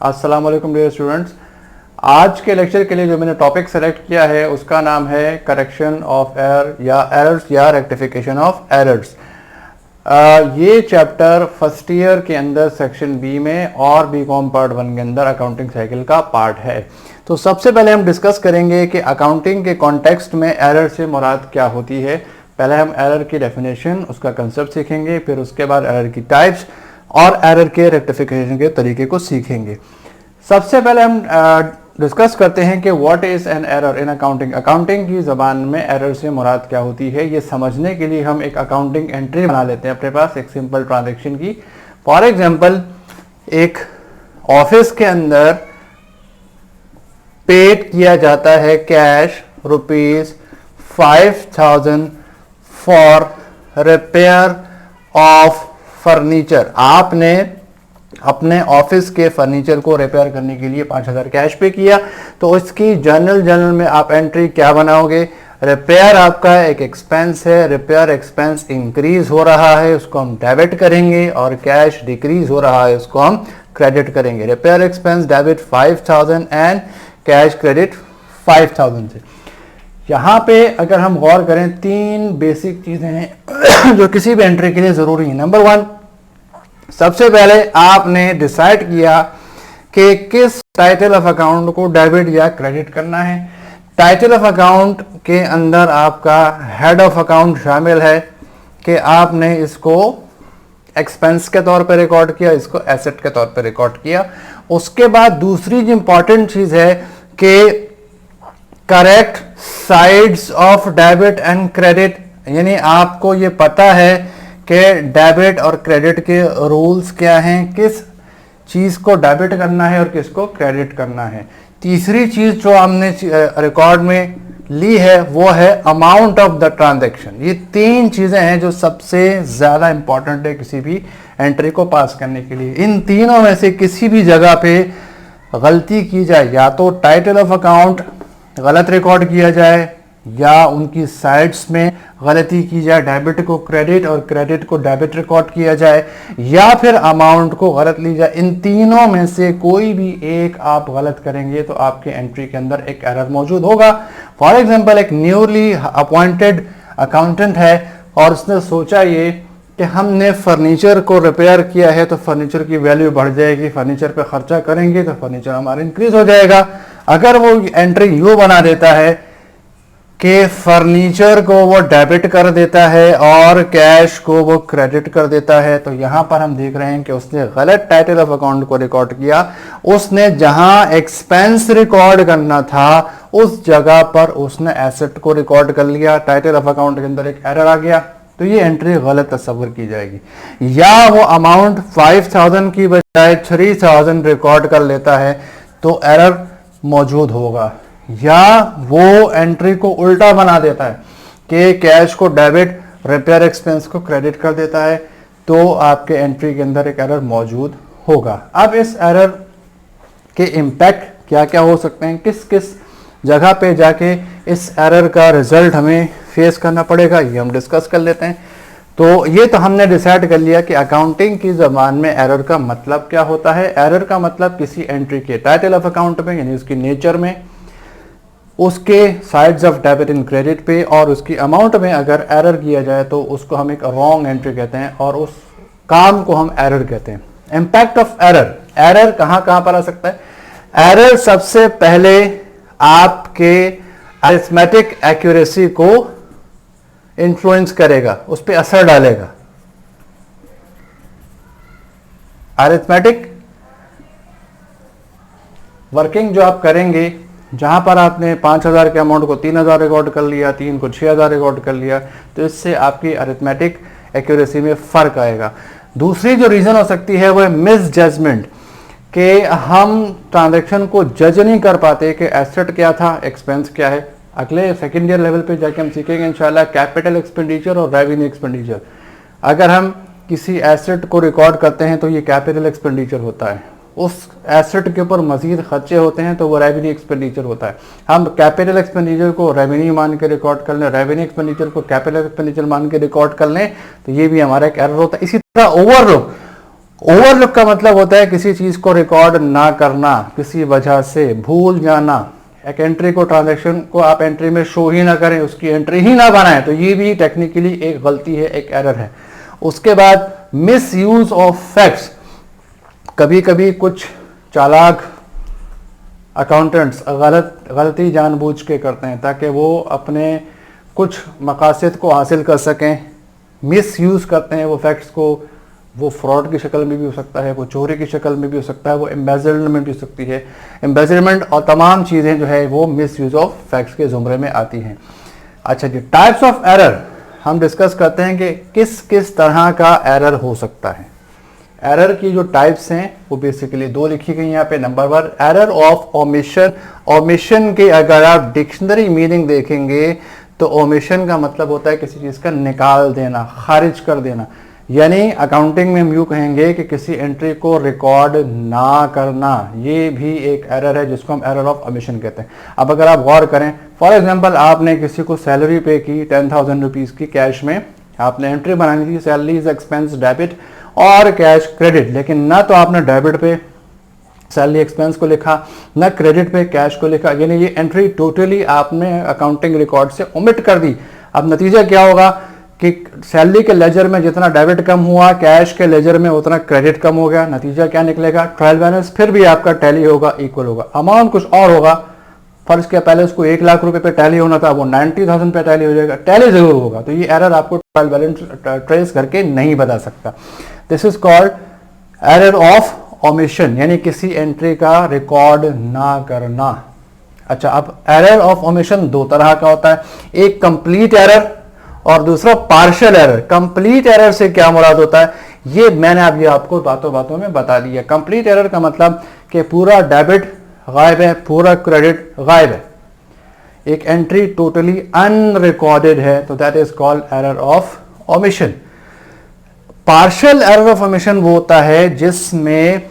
अस्सलाम वालेकुम dear students. आज के लेक्चर के लिए जो मैंने टॉपिक सेलेक्ट किया है उसका नाम है करेक्शन ऑफ एरर या एरर्स या रेक्टिफिकेशन ऑफ एरर्स। ये चैप्टर फर्स्ट ईयर के अंदर सेक्शन बी में और बीकॉम पार्ट 1 के अंदर अकाउंटिंग साइकिल का पार्ट है। तो सबसे पहले हम डिस्कस करेंगे कि अकाउंटिंग के कॉन्टेक्स्ट में एरर से मुराद क्या होती है। पहले हम एरर की डेफिनेशन, उसका कंसेप्ट सीखेंगे, फिर उसके बाद एरर की टाइप्स और एरर के रेक्टिफिकेशन के तरीके को सीखेंगे। सबसे पहले हम डिस्कस करते हैं कि what is an error in accounting. Accounting की ज़बान में एरर से मुराद क्या होती है, ये समझने के लिए हम एक अकाउंटिंग एंट्री बना लेते हैं अपने पास एक सिंपल ट्रांजैक्शन की। फॉर एग्जांपल, एक ऑफिस के अंदर पेड किया जाता है cash ₹5000 for repair of furniture. आपने अपने ऑफिस के फर्नीचर को रिपेयर करने के लिए 5000 कैश पे किया। तो इसकी जर्नल में आप एंट्री क्या बनाओगे? रिपेयर आपका एक एक्सपेंस है, रिपेयर एक्सपेंस इंक्रीज हो रहा है, उसको हम डेबिट करेंगे, और कैश डिक्रीज हो रहा है, उसको हम क्रेडिट करेंगे। Repair expense debit 5000 and cash credit 5000 से। यहाँ पे अगर हम गौर करें, 3 बेसिक चीजें हैं जो किसी भी एंट्री के लिए जरूरी है। नंबर 1, सबसे पहले आपने डिसाइड किया कि किस टाइटल ऑफ अकाउंट को डेबिट या क्रेडिट करना है। टाइटल ऑफ अकाउंट के अंदर आपका हेड ऑफ अकाउंट शामिल है कि आपने इसको एक्सपेंस के तौर पर रिकॉर्ड किया, इसको एसेट के तौर पर रिकॉर्ड किया। उसके बाद दूसरी जो इंपॉर्टेंट चीज है कि correct sides of debit and credit, यानी आपको ये पता है कि डेबिट और क्रेडिट के रूल्स क्या हैं, किस चीज को डेबिट करना है और किसको क्रेडिट करना है। तीसरी चीज जो हमने रिकॉर्ड में ली है वो है अमाउंट ऑफ द ट्रांजैक्शन। ये 3 चीजें हैं जो सबसे ज्यादा इंपॉर्टेंट है किसी भी एंट्री को पास करने के लिए। इन तीनों में से किसी भी जगह पे गलती की जाए, या तो टाइटल ऑफ अकाउंट गलत रिकॉर्ड किया जाए, या उनकी साइड्स में गलती की जाए, डेबिट को क्रेडिट और क्रेडिट को डेबिट रिकॉर्ड किया जाए, या फिर अमाउंट को गलत ली जाए, इन तीनों में से कोई भी एक आप गलत करेंगे तो आपके एंट्री के अंदर एक एरर मौजूद होगा। फॉर एग्जांपल, एक न्यूली अपॉइंटेड अकाउंटेंट है और उसने सोचा ये कि हमने फर्नीचर को रिपेयर किया है तो फर्नीचर की वैल्यू बढ़ जाएगी, फर्नीचर पे खर्चा करेंगे तो फर्नीचर हमारा इंक्रीज हो जाएगा। अगर वो एंट्री यूं बना देता है कि फर्नीचर को वो डेबिट कर देता है और कैश को वो क्रेडिट कर देता है, तो यहां पर हम देख रहे हैं कि उसने गलत टाइटल ऑफ अकाउंट को रिकॉर्ड किया। उसने जहां एक्सपेंस रिकॉर्ड करना था उस जगह पर उसने एसेट को रिकॉर्ड कर लिया। टाइटल ऑफ अकाउंट के अंदर एक एरर आ गया, तो ये एंट्री गलत तस्वर की जाएगी। या वो अमाउंट 5000 की बजाय 3000 रिकॉर्ड कर लेता है तो एरर मौजूद होगा। या वो एंट्री को उल्टा बना देता है कि कैश को डेबिट, रिपेयर एक्सपेंस को क्रेडिट कर देता है, तो आपके एंट्री के अंदर एक एरर मौजूद होगा। अब इस एरर के इम्पैक्ट क्या क्या हो सकते हैं, किस किस जगह पे जाके इस एरर का रिजल्ट हमें फेस करना पड़ेगा, ये हम डिस्कस कर लेते हैं। तो ये तो हमने डिसाइड कर लिया कि अकाउंटिंग की ज़बान में एरर का मतलब क्या होता है। एरर का मतलब किसी एंट्री के टाइटल ऑफ अकाउंट में, यानी उसकी नेचर में, उसके sides of debit and credit पे, और उसकी अमाउंट में अगर एरर किया जाए तो उसको हम एक रॉन्ग एंट्री कहते हैं और उस काम को हम एरर कहते हैं। इम्पैक्ट ऑफ एरर, एरर कहाँ कहाँ पर आ सकता है? एरर सबसे पहले आपके अरिथमेटिक एक्यूरेसी को इन्फ्लुएंस करेगा, उस पर असर डालेगा। अरिथमेटिक वर्किंग जो आप करेंगे, जहां पर आपने 5000 के अमाउंट को 3000 रिकॉर्ड कर लिया, 3 को 6000 रिकॉर्ड कर लिया, तो इससे आपकी अरिथमेटिक एक्यूरेसी में फर्क आएगा। दूसरी जो रीजन हो सकती है वो है मिस जजमेंट, कि हम ट्रांजैक्शन को जज नहीं कर पाते कि एसेट क्या था, एक्सपेंस क्या है। अगले सेकेंड ईयर लेवल पे जाके हम सीखेंगे इंशाल्लाह कैपिटल एक्सपेंडिचर और रेवेन्यू एक्सपेंडिचर। अगर हम किसी एसेट को रिकॉर्ड करते हैं तो ये कैपिटल एक्सपेंडिचर होता है, उस एसेट के ऊपर मजीद खर्चे होते हैं तो वो रेवेन्यू एक्सपेंडिचर होता है। हम कैपिटल एक्सपेंडिचर को रेवेन्यू मान के रिकॉर्ड कर लें, रेवेन्यू एक्सपेंडिचर को कैपिटल एक्सपेंडिचर मान के रिकॉर्ड कर लें, तो ये भी हमारा एक एरर होता है। इसी तरह ओवरलुक, ओवरलुक का मतलब होता है किसी चीज को रिकॉर्ड ना करना, किसी वजह से भूल जाना। एक एंट्री को, ट्रांजैक्शन को आप एंट्री में शो ही ना करें, उसकी एंट्री ही ना बनाएं, तो ये भी टेक्निकली एक गलती है, एक एरर है। उसके बाद मिस यूज ऑफ फैक्ट्स। कभी कभी कुछ चालाक अकाउंटेंट्स गलती जानबूझ के करते हैं ताकि वो अपने कुछ मकासद को हासिल कर सकें। मिस यूज करते हैं वो फैक्ट्स को, वो फ्रॉड की शक्ल में भी हो सकता है, वो चोरी की शक्ल में भी हो सकता है, वो एम्बेजलमेंट भी हो सकती है। एम्बेजलमेंट और तमाम चीज़ें जो है वो मिस यूज ऑफ फैक्ट्स के जुमरे में आती हैं। अच्छा जी, टाइप्स ऑफ एरर हम डिस्कस करते हैं कि किस किस तरह का एरर हो सकता है। एरर की जो टाइप्स हैं वो बेसिकली दो लिखी गई यहाँ पे। Number 1, error of omission. Omission के अगर आप डिक्शनरी मीनिंग देखेंगे तो ओमिशन का मतलब होता है किसी चीज़ का निकाल देना, खारिज कर देना। यानी अकाउंटिंग में हम यूँ कहेंगे कि किसी एंट्री को रिकॉर्ड ना करना, ये भी एक एरर है जिसको हम एरर ऑफ ओमिशन कहते हैं। अब अगर आप गौर करें, फॉर एग्जांपल आपने किसी को सैलरी पे की 10,000 रुपीज़ की कैश में, आपने एंट्री बनानी थी सैलरी इज एक्सपेंस डेबिट और कैश क्रेडिट, लेकिन ना तो आपने डेबिट पे सैलरी एक्सपेंस को लिखा, ना क्रेडिट पे कैश को लिखा, यानी ये एंट्री टोटली आपने अकाउंटिंग रिकॉर्ड से ओमिट कर दी। अब नतीजा क्या होगा कि सैलरी के लेजर में जितना डेबिट कम हुआ, कैश के लेजर में उतना क्रेडिट कम हो गया। नतीजा क्या निकलेगा? ट्रायल बैलेंस फिर भी आपका टैली होगा, इक्वल होगा, अमाउंट कुछ और होगा। फर्ज किया पहले उसको 1 लाख रुपए पे टैली होना था, वो 90,000 पे टैली हो जाएगा, टैली जरूर होगा। तो ये एरर आपको ट्रायल बैलेंस ट्रेस करके नहीं बता सकता। This is called error of omission, यानी किसी एंट्री का रिकॉर्ड ना करना। अच्छा, अब एरर ऑफ ओमिशन दो तरह का होता है, एक कंप्लीट एरर और दूसरा पार्शियल एरर। कंप्लीट एरर से क्या मुराद होता है, ये मैंने अभी आपको बातों बातों में बता दिया। कंप्लीट एरर का मतलब कि पूरा डेबिट गायब है, पूरा क्रेडिट गायब है, एक एंट्री टोटली अनरिकॉर्डेड है, तो that is called error of omission. Partial error of omission वो होता है जिसमें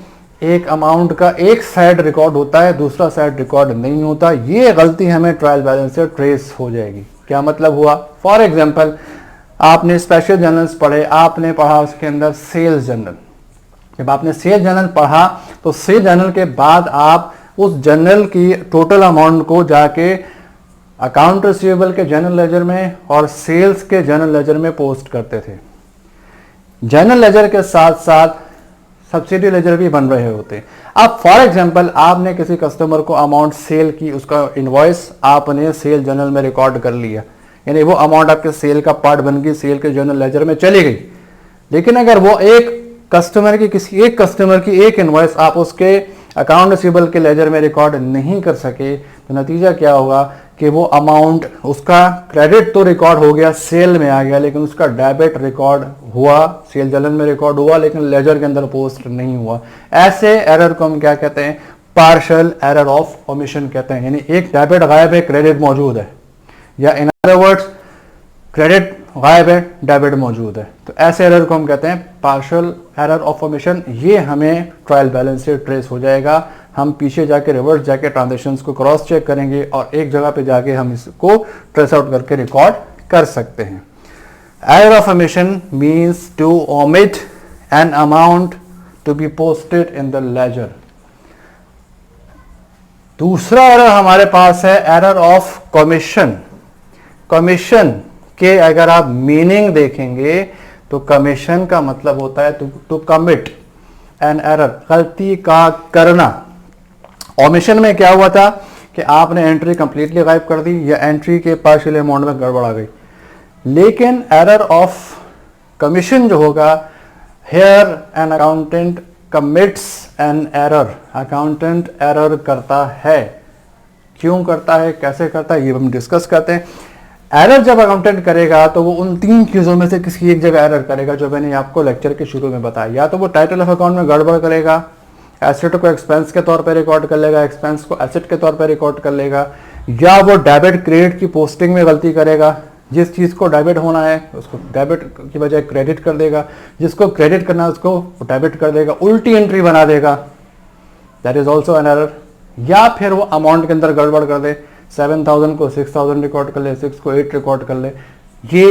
एक अमाउंट का एक साइड रिकॉर्ड होता है, दूसरा साइड रिकॉर्ड नहीं होता। ये गलती हमें ट्रायल बैलेंस से ट्रेस हो जाएगी। क्या मतलब हुआ? फॉर एग्जाम्पल, आपने स्पेशल जर्नल्स पढ़े, आपने पढ़ा उसके अंदर सेल्स जर्नल। जब आपने सेल्स जर्नल पढ़ा तो सेल्स जर्नल के बाद आप उस जर्नल की टोटल अमाउंट को जाके अकाउंट रिसीवेबल के जर्नल लेजर में और सेल्स के जर्नल लेजर में पोस्ट करते थे। जर्नल लेजर के साथ साथ सब्सिडी लेजर भी बन रहे होते। अब फॉर एग्जांपल, आपने किसी कस्टमर को अमाउंट सेल की, उसका इनवॉइस आपने सेल जर्नल में रिकॉर्ड कर लिया, यानी वो अमाउंट आपके सेल का पार्ट बन गई, सेल के जर्नल लेजर में चली गई। लेकिन अगर वो एक कस्टमर की, किसी एक कस्टमर की एक इनवॉइस आप उसके अकाउंट रिसीवेबल के लेजर में रिकॉर्ड नहीं कर सके, तो नतीजा क्या होगा कि वो अमाउंट, उसका क्रेडिट तो रिकॉर्ड हो गया, सेल में आ गया, लेकिन उसका डेबिट रिकॉर्ड हुआ, सेल जर्नल में रिकॉर्ड हुआ, लेकिन लेजर के अंदर पोस्ट नहीं हुआ। ऐसे एरर को हम क्या कहते हैं? पार्शियल एरर ऑफ ओमिशन कहते हैं। यानी एक डेबिट गायब है, क्रेडिट मौजूद है, या इन अदर वर्ड्स क्रेडिट गायब है, डेबिट मौजूद है। तो ऐसे एरर को हम कहते हैं पार्शियल एरर ऑफ ओमिशन। ये हमें ट्रायल बैलेंस से ट्रेस हो जाएगा। हम पीछे जाके रिवर्स जाके ट्रांजेक्शन्स को क्रॉस चेक करेंगे और एक जगह पे जाके हम इसको ट्रेस आउट करके रिकॉर्ड कर सकते हैं। Error of omission means to omit an amount to be posted in the ledger. दूसरा एरर हमारे पास है एरर ऑफ कमीशन। कमीशन के अगर आप मीनिंग देखेंगे तो कमीशन का मतलब होता है टू कमिट एन एरर, गलती का करना। ओमिशन में क्या हुआ था कि आपने एंट्री कंप्लीटली गायब कर दी या एंट्री के पार्शियल अमाउंट में गड़बड़ आ गई। लेकिन एरर ऑफ कमीशन जो होगा, here an accountant commits an error, accountant error करता है। क्यों करता है, कैसे करता है, ये हम डिस्कस करते हैं। एरर जब अकाउंटेंट करेगा तो वो उन तीन चीज़ों में से किसी एक जगह एरर करेगा जो मैंने आपको लेक्चर के शुरू में बताया। या तो वो टाइटल ऑफ अकाउंट में गड़बड़ करेगा, एसेट को एक्सपेंस के तौर पे रिकॉर्ड कर लेगा, एक्सपेंस को एसेट के तौर पे रिकॉर्ड कर लेगा, या वो डेबिट क्रेडिट की पोस्टिंग में गलती करेगा। जिस चीज़ को डेबिट होना है उसको डेबिट की बजाय क्रेडिट कर देगा, जिसको क्रेडिट करना है उसको डेबिट कर देगा, उल्टी एंट्री बना देगा, that is also an error. या फिर वो अमाउंट के अंदर गड़बड़ कर दे, 7,000 को 6,000 रिकॉर्ड कर ले, 6 को 8 रिकॉर्ड कर ले, ये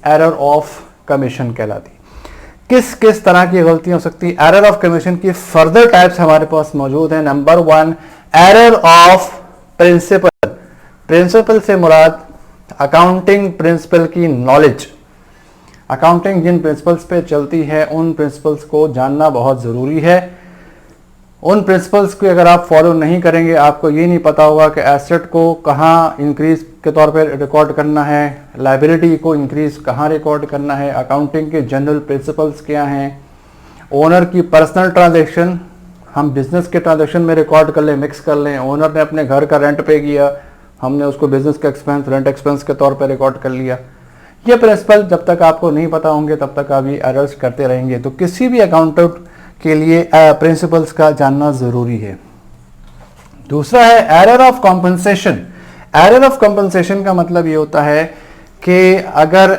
एरर ऑफ कमीशन कहलाती। किस किस तरह की गलतियां हो सकती है। एरर ऑफ कमीशन की फर्दर टाइप्स हमारे पास मौजूद है। Number 1, error of principle. Principle से मुराद अकाउंटिंग प्रिंसिपल की नॉलेज। अकाउंटिंग जिन प्रिंसिपल्स पे चलती है उन प्रिंसिपल्स को जानना बहुत ज़रूरी है। उन प्रिंसिपल्स को अगर आप फॉलो नहीं करेंगे, आपको ये नहीं पता होगा कि एसेट को कहाँ इंक्रीज के तौर पे रिकॉर्ड करना है, लायबिलिटी को इंक्रीज कहाँ रिकॉर्ड करना है, अकाउंटिंग के जनरल प्रिंसिपल्स क्या हैं, ओनर की पर्सनल ट्रांजैक्शन हम बिजनेस के ट्रांजैक्शन में रिकॉर्ड कर लें, मिक्स कर लें। ओनर ने अपने घर का रेंट पे किया, हमने उसको बिजनेस का एक्सपेंस रेंट एक्सपेंस के तौर पे रिकॉर्ड कर लिया। ये प्रिंसिपल जब तक आपको नहीं पता होंगे तब तक आप ये एरर्स करते रहेंगे। तो किसी भी अकाउंटेंट के लिए प्रिंसिपल्स का जानना ज़रूरी है। दूसरा है error of compensation. Error of compensation का मतलब ये होता है कि अगर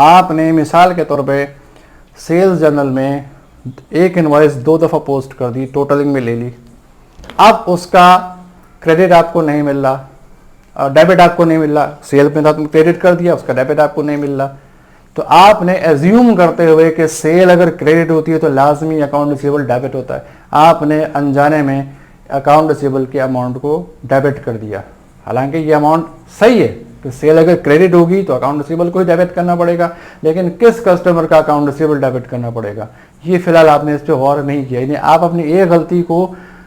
आपने मिसाल के तौर पे सेल्स जर्नल में एक इनवॉइस 2 दफ़ा पोस्ट कर दी, टोटलिंग में ले ली, अब उसका क्रेडिट आपको नहीं मिल रहा, डेबिट आपको नहीं मिल रहा। सेल में था तुम क्रेडिट कर दिया, उसका डेबिट आपको नहीं मिल रहा, तो आपने एज्यूम करते हुए कि सेल अगर क्रेडिट होती है तो लाजमी अकाउंट रिसीवेबल डेबिट होता है, आपने अनजाने में अकाउंट रिसीवेबल के अमाउंट को डेबिट कर दिया। हालांकि ये अमाउंट सही है कि सेल अगर क्रेडिट होगी तो अकाउंट रिसीवेबल को ही डेबिट करना पड़ेगा, लेकिन किस कस्टमर का अकाउंट रिसीवेबल डेबिट करना पड़ेगा ये फिलहाल आपने इस पर गौर नहीं किया। यानी आप अपनी एक गलती को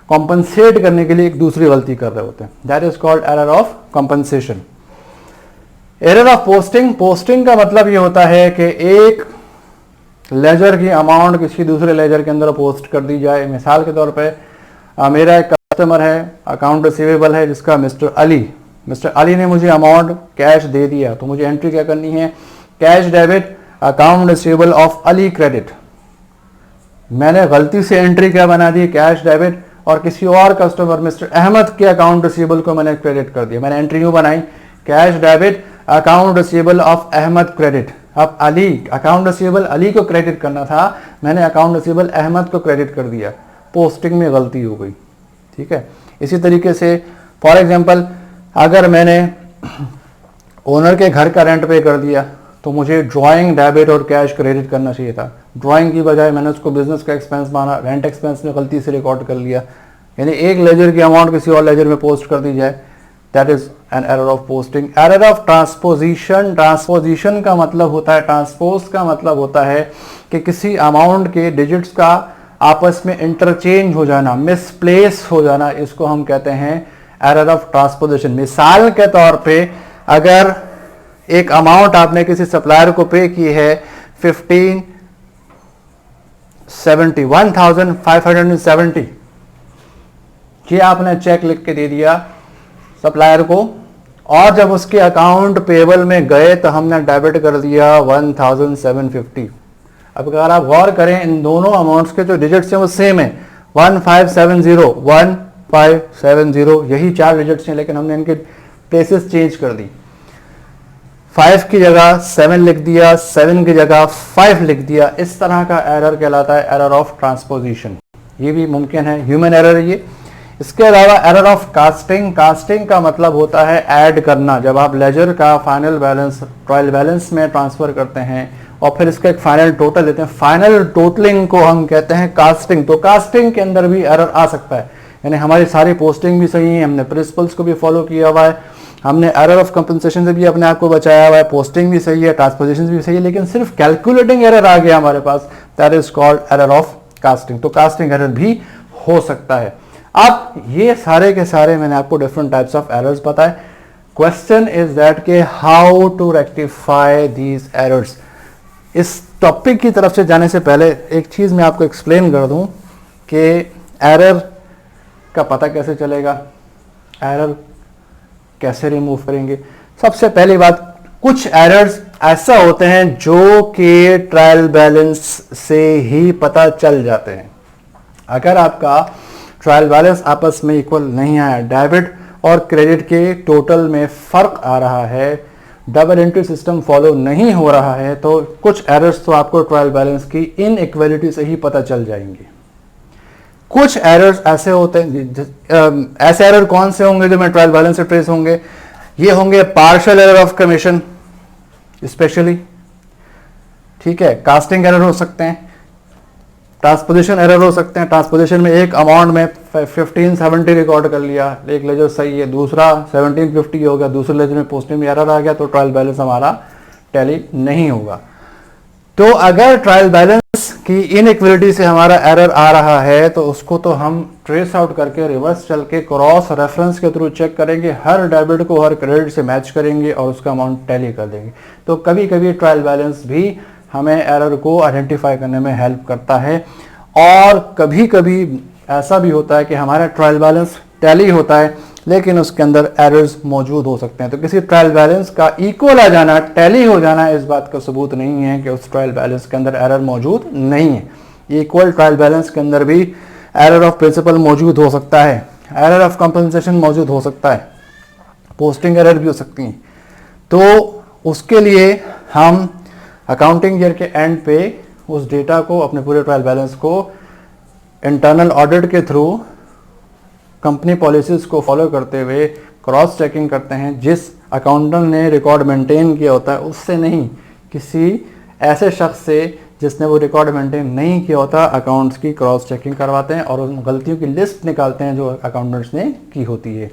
कॉम्पनसेट करने के लिए एक दूसरी गलती कर रहे होते हैं। That is called error of compensation. Error of posting. Posting का मतलब ये होता है कि एक लेजर की अमाउंट किसी दूसरे लेजर के अंदर पोस्ट कर दी जाए। मिसाल के तौर पे मेरा एक कस्टमर है, अकाउंट रिसीवेबल है जिसका मिस्टर अली ने मुझे अमाउंट कैश दे दिया, तो मुझे एंट्री क्या करनी है, cash debit account receivable of Ali credit. मैंने गलती से एंट्री क्या बना दी, कैश डेबिट, और किसी और कस्टमर मिस्टर अहमद के अकाउंट रिसीवेबल को मैंने क्रेडिट कर दिया। मैंने एंट्री यूं बनाई, cash debit account receivable of Ahmad credit. अब अली अकाउंट रिसीवेबल अली को क्रेडिट करना था, मैंने अकाउंट रिसीवेबल अहमद को क्रेडिट कर दिया, पोस्टिंग में गलती हो गई। ठीक है। इसी तरीके से फॉर एग्जांपल अगर मैंने ओनर के घर का रेंट पे कर दिया तो मुझे ड्राइंग डेबिट और कैश क्रेडिट करना चाहिए था। ड्राइंग की बजाय मैंने उसको बिजनेस का एक्सपेंस माना, रेंट एक्सपेंस में गलती से रिकॉर्ड कर लिया। यानी एक लेजर की अमाउंट किसी और लेजर में पोस्ट कर दी जाए, that is an error of posting. Error of transposition. Transposition का मतलब होता है, ट्रांसपोज का मतलब होता है कि किसी अमाउंट के डिजिट्स का आपस में इंटरचेंज हो जाना, मिसप्लेस हो जाना, इसको हम कहते हैं एरर ऑफ ट्रांसपोजिशन। मिसाल के तौर पे अगर एक अमाउंट आपने किसी सप्लायर को पे की है 1570 ये आपने चेक लिख के दे दिया सप्लायर को, और जब उसके अकाउंट पेबल में गए तो हमने डेबिट कर दिया 1750। अब अगर आप गौर करें इन दोनों अमाउंट्स के जो डिजिट्स हैं वो सेम है, 1570 यही 4 डिजिट्स हैं, लेकिन हमने इनके प्लेसेस चेंज कर दी। 5 की जगह 7 लिख दिया, 7 की जगह 5 लिख दिया। इस तरह का एरर कहलाता है एरर ऑफ ट्रांसपोजिशन। ये भी मुमकिन है, ह्यूमन एरर है ये। इसके अलावा एरर ऑफ कास्टिंग। कास्टिंग का मतलब होता है ऐड करना। जब आप लेजर का फाइनल बैलेंस ट्रायल बैलेंस में ट्रांसफर करते हैं और फिर इसका एक फाइनल टोटल देते हैं, फाइनल टोटलिंग को हम कहते हैं कास्टिंग। तो कास्टिंग के अंदर भी एरर आ सकता है। यानी हमारी सारी पोस्टिंग भी सही है, हमने प्रिंसिपल्स को भी फॉलो किया हुआ है, हमने एरर ऑफ कंपनसेशन से भी अपने आप को बचाया हुआ है, पोस्टिंग भी सही है, ट्रांसपोजिशन भी सही है, लेकिन सिर्फ कैलकुलेटिंग एरर आ गया हमारे पास, that is called error of casting. तो कास्टिंग एरर भी हो सकता है। अब ये सारे के सारे मैंने आपको डिफरेंट टाइप्स ऑफ एरर्स बताए। क्वेश्चन इज दैट के how to rectify these errors. इस टॉपिक की तरफ से जाने से पहले एक चीज मैं आपको एक्सप्लेन कर दूं कि एरर का पता कैसे चलेगा, एरर कैसे रिमूव करेंगे। सबसे पहली बात, कुछ एरर्स ऐसा होते हैं जो कि ट्रायल बैलेंस से ही पता चल जाते हैं। अगर आपका ट्रायल बैलेंस आपस में इक्वल नहीं आया, डेबिट और क्रेडिट के टोटल में फर्क आ रहा है, डबल एंट्री सिस्टम फॉलो नहीं हो रहा है, तो कुछ एरर्स तो आपको ट्रायल बैलेंस की इनइक्वालिटी से ही पता चल जाएंगे। कुछ एरर्स ऐसे होते हैं, ऐसे एरर कौन से होंगे जो मैं ट्रायल बैलेंस से ट्रेस होंगे, ये होंगे partial error of commission specially. ठीक है, कास्टिंग एरर हो सकते हैं, ट्रांसपोजिशन एरर हो सकते हैं। ट्रांसपोजिशन में एक अमाउंट में 1570 रिकॉर्ड कर लिया, एक लेजर सही है, दूसरा 1750 हो गया, दूसरे लेजर में पोस्टिंग में एरर आ गया, तो ट्रायल बैलेंस हमारा टैली नहीं होगा। तो अगर ट्रायल बैलेंस की इनइक्वलिटी से हमारा एरर आ रहा है तो उसको तो हम ट्रेस आउट करके रिवर्स चल के क्रॉस रेफरेंस के थ्रू चेक करेंगे, हर डेबिट को हर क्रेडिट से मैच करेंगे और उसका अमाउंट टैली कर देंगे। तो कभी कभी ट्रायल बैलेंस भी हमें एरर को आइडेंटिफाई करने में हेल्प करता है, और कभी कभी ऐसा भी होता है कि हमारा ट्रायल बैलेंस टैली होता है लेकिन उसके अंदर एरर्स मौजूद हो सकते हैं। तो किसी ट्रायल बैलेंस का इक्वल आ जाना, टैली हो जाना, इस बात का सबूत नहीं है कि उस ट्रायल बैलेंस के अंदर एरर मौजूद नहीं है। इक्वल ट्रायल बैलेंस के अंदर भी एरर ऑफ प्रिंसिपल मौजूद हो सकता है, एरर ऑफ कंपनसेशन मौजूद हो सकता है, पोस्टिंग एरर भी हो सकती है। तो उसके लिए हम अकाउंटिंग ईयर के एंड पे उस डेटा को, अपने पूरे ट्रायल बैलेंस को इंटरनल ऑडिट के थ्रू कंपनी पॉलिसीज को फॉलो करते हुए क्रॉस चेकिंग करते हैं। जिस अकाउंटेंट ने रिकॉर्ड मेंटेन किया होता है उससे नहीं, किसी ऐसे शख्स से जिसने वो रिकॉर्ड मेंटेन नहीं किया होता, अकाउंट्स की क्रॉस चेकिंग करवाते हैं और उन गलतियों की लिस्ट निकालते हैं जो अकाउंटेंट्स ने की होती है।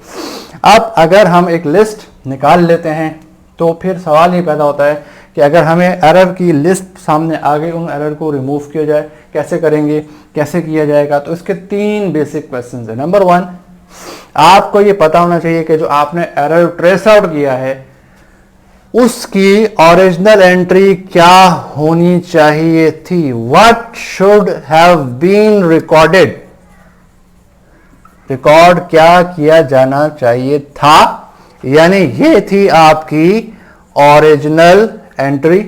अब अगर हम एक लिस्ट निकाल लेते हैं तो फिर सवाल ये पैदा होता है कि अगर हमें एरर की लिस्ट सामने आ गई, उन एरर को रिमूव किया जाए, कैसे करेंगे, कैसे किया जाएगा? तो इसके 3 बेसिक क्वेश्चंस हैं। नंबर 1, आपको ये पता होना चाहिए कि जो आपने एरर ट्रेस आउट किया है उसकी ओरिजिनल एंट्री क्या होनी चाहिए थी। What should have been recorded, record क्या किया जाना चाहिए था, यानी ये थी आपकी ओरिजिनल एंट्री।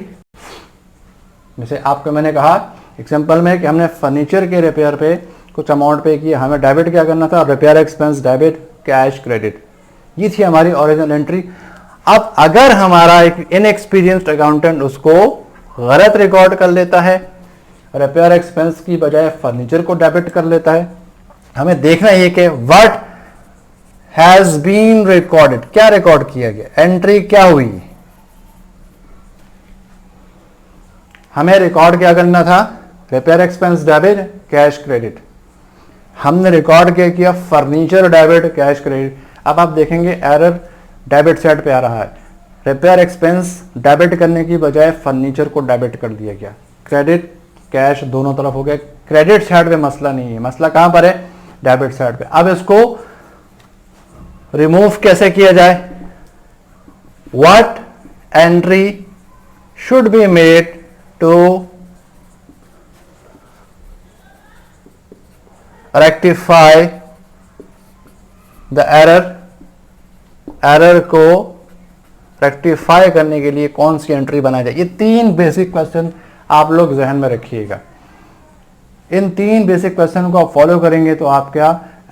जैसे आपको मैंने कहा एग्जांपल में कि हमने फर्नीचर के रिपेयर पे कुछ अमाउंट पे किया, हमें डेबिट क्या करना था, repair expense debit, cash credit, ये थी हमारी ओरिजिनल एंट्री। अब अगर हमारा एक इनएक्सपीरियंस्ड अकाउंटेंट उसको गलत रिकॉर्ड कर लेता है, रिपेयर एक्सपेंस की बजाय फर्नीचर को डेबिट कर लेता है, हमें देखना ये कि व्हाट हैज बीन रिकॉर्डेड, क्या रिकॉर्ड किया गया, एंट्री क्या हुई। हमें रिकॉर्ड क्या करना था, repair expense debit, cash credit. हमने रिकॉर्ड क्या किया, फर्नीचर डेबिट, कैश क्रेडिट। अब आप देखेंगे एरर डेबिट साइड पे आ रहा है, रिपेयर एक्सपेंस डेबिट करने की बजाय फर्नीचर को डेबिट कर दिया गया, क्रेडिट कैश दोनों तरफ हो गए। क्रेडिट साइड पे मसला नहीं है, मसला कहां पर है, डेबिट साइड पे। अब इसको रिमूव कैसे किया जाए, what entry should be made to rectify the error, error को रेक्टिफाई करने के लिए कौन सी एंट्री बनाई जाए। ये 3 बेसिक क्वेश्चन आप लोग जहन में रखिएगा। इन 3 बेसिक क्वेश्चन को आप फॉलो करेंगे तो आपका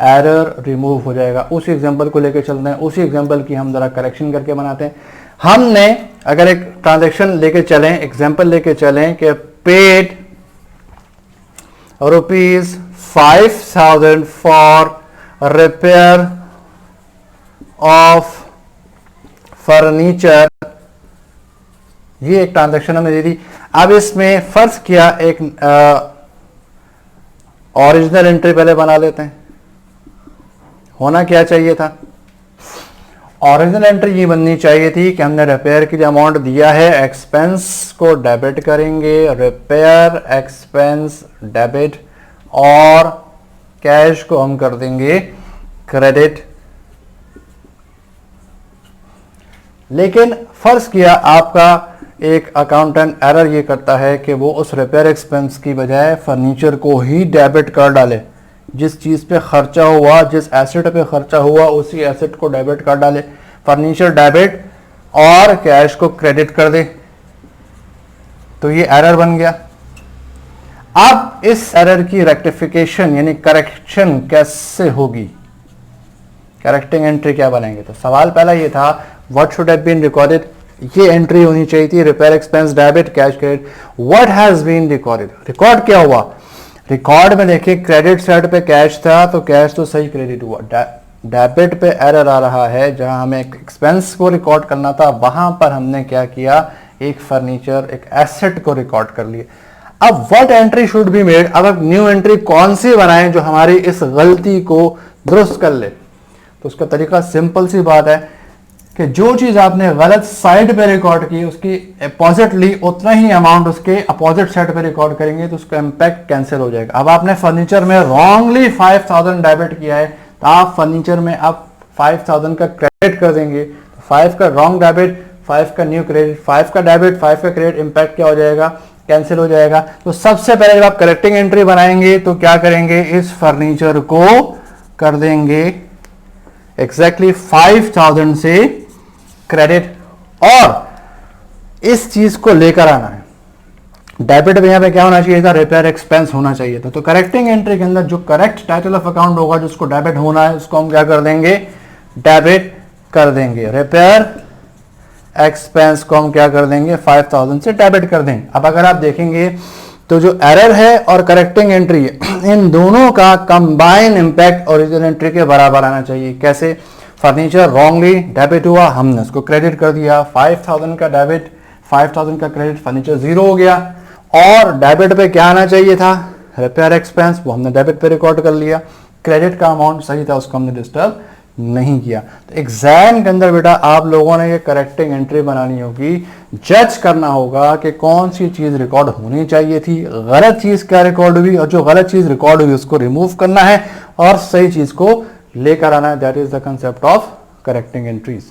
एरर रिमूव हो जाएगा। उसी एग्जांपल को लेकर चलते हैं, उसी एग्जांपल की हम जरा करेक्शन करके बनाते हैं। हमने अगर एक ट्रांजैक्शन लेके चलें, एग्जांपल लेके चलें कि paid ₹5,000 for repair of furniture, ये एक ट्रांजैक्शन हमने दे दी। अब इसमें फर्ज किया एक ओरिजिनल एंट्री पहले बना लेते हैं। होना क्या चाहिए था, ओरिजिनल एंट्री ये बननी चाहिए थी कि हमने रिपेयर की जो अमाउंट दिया है एक्सपेंस को डेबिट करेंगे, रिपेयर एक्सपेंस डेबिट, और कैश को हम कर देंगे क्रेडिट। लेकिन फर्ज किया आपका एक अकाउंटेंट एरर ये करता है कि वो उस रिपेयर एक्सपेंस की बजाय फर्नीचर को ही डेबिट कर डाले। जिस चीज़ पे खर्चा हुआ, जिस एसेट पे खर्चा हुआ, उसी एसेट को डेबिट कर डाले, फर्नीचर डेबिट और कैश को क्रेडिट कर दे, तो ये एरर बन गया। अब इस एरर की रेक्टिफिकेशन यानी करेक्शन कैसे होगी, करेक्टिंग एंट्री क्या बनाएंगे? तो सवाल पहला ये था, what should have been recorded, ये एंट्री होनी चाहिए थी, repair expense debit, cash credit. What has been recorded, record क्या हुआ? रिकॉर्ड में देखिए क्रेडिट साइड पे कैश था तो कैश तो सही क्रेडिट हुआ, डेबिट पे एरर आ रहा है, जहां हमें एक्सपेंस को रिकॉर्ड करना था वहां पर हमने क्या किया, एक फर्नीचर, एक एसेट को रिकॉर्ड कर लिए। अब what entry should be made, अब न्यू एंट्री कौन सी बनाएं जो हमारी इस गलती को दुरुस्त कर ले। तो उसका तरीका सिंपल सी बात है कि जो चीज आपने गलत साइड पे रिकॉर्ड की उसकी अपोजिटली उतना ही अमाउंट उसके अपोजिट साइड पे रिकॉर्ड करेंगे तो उसका इंपैक्ट कैंसिल हो जाएगा। अब आपने फर्नीचर में रॉन्गली 5000 डेबिट किया है तो आप फर्नीचर में आप 5000 का क्रेडिट कर देंगे। 5 का रॉन्ग डेबिट, 5 का न्यू क्रेडिट, 5 का डेबिट, 5 का क्रेडिट, इंपैक्ट क्या हो जाएगा, कैंसिल हो जाएगा। तो सबसे पहले जब आप करेक्टिंग एंट्री बनाएंगे तो क्या करेंगे, इस फर्नीचर को कर देंगे एग्जैक्टली 5000 से क्रेडिट और इस चीज को लेकर आना है। डेबिट में यहां पे क्या होना चाहिए था, रिपेयर एक्सपेंस होना चाहिए था। तो करेक्टिंग एंट्री के अंदर जो करेक्ट टाइटल ऑफ अकाउंट होगा जिसको डेबिट होना है उसको हम क्या कर देंगे, डेबिट कर देंगे। रिपेयर एक्सपेंस को हम क्या कर देंगे, 5000 से डेबिट कर देंगे। अब अगर आप देखेंगे तो जो एरर है और करेक्टिंग एंट्री है इन दोनों का कंबाइन इंपैक्ट ओरिजिनल एंट्री के बराबर आना चाहिए। कैसे, फर्नीचर रॉन्गली डेबिट हुआ, हमने उसको क्रेडिट कर दिया, 5000 का डेबिट, 5000 का क्रेडिट, फर्नीचर जीरो हो गया। और डेबिट पे क्या आना चाहिए था, रिपेयर एक्सपेंस, वो हमने डेबिट पे रिकॉर्ड कर लिया। क्रेडिट का अमाउंट सही था उसको हमने डिस्टर्ब नहीं किया। तो एग्जाम के अंदर बेटा आप लोगों ने ये करेक्टिंग एंट्री बनानी होगी, जज करना होगा कि कौन सी चीज रिकॉर्ड होनी चाहिए थी, गलत चीज क्या रिकॉर्ड हुई, और जो गलत चीज रिकॉर्ड हुई उसको रिमूव करना है और सही चीज को लेकर आना है। That is the concept of correcting entries.